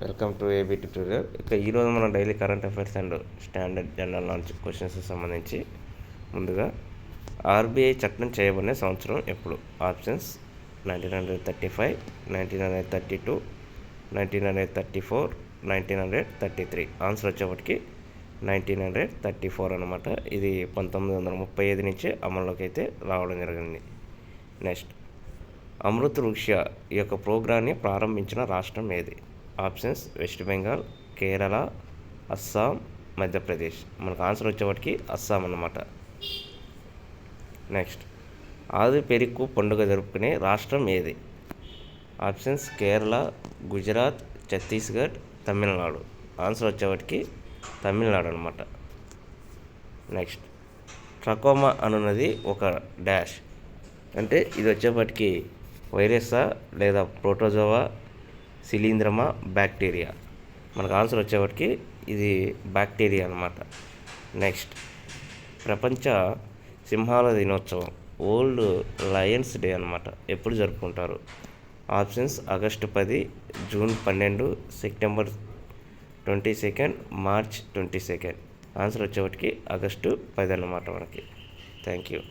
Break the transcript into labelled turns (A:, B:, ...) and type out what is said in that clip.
A: Welcome to AB tutorial. ఈరోజు మనం daily current affairs and standard general knowledge questions సంబంధించి ముందుగా ఆర్బీఐ చట్టం చేయబడిన సంవత్సరం ఎప్పుడు? ఆప్షన్స్ 1935, 1932, 1934, 1933. ఆన్సర్ వచ్చేప్పటికి 1934 అనమాట. ఇది 1935 నుంచి అమల్లోకి అయితే రావడం జరిగింది. నెక్స్ట్, అమృత్ వృక్ష ఈ యొక్క ప్రోగ్రాన్ని ప్రారంభించిన రాష్ట్రం ఏది? Options west Bengal, Kerala, Assam, Madhya Pradesh. మనకు ఆన్సర్ వచ్చేవాటికి అస్సాం అన్నమాట. నెక్స్ట్, ఆది పెరుగు పండుగ జరుపుకునే రాష్ట్రం ఏది? ఆప్షన్స్ కేరళ, గుజరాత్, ఛత్తీస్గఢ్, తమిళనాడు. ఆన్సర్ వచ్చేవాటికి తమిళనాడు అనమాట. నెక్స్ట్, ట్రకోమా అనున్నది ఒక డాష్ అంటే ఇది వచ్చేప్పటికి వైరస్సా లేదా ప్రోటోజోవా, శిలీంద్రమా, బ్యాక్టీరియా. మనకు ఆన్సర్ వచ్చేప్పటికి ఇది బ్యాక్టీరియా అనమాట. నెక్స్ట్, ప్రపంచ సింహాల దినోత్సవం ఓల్డ్ లయన్స్ డే అనమాట ఎప్పుడు జరుపుకుంటారు? Options August 10, June 12, September 22, March 22. Answer వచ్చేప్పటికి ఆగస్టు 10 అన్నమాట మనకి. Thank you.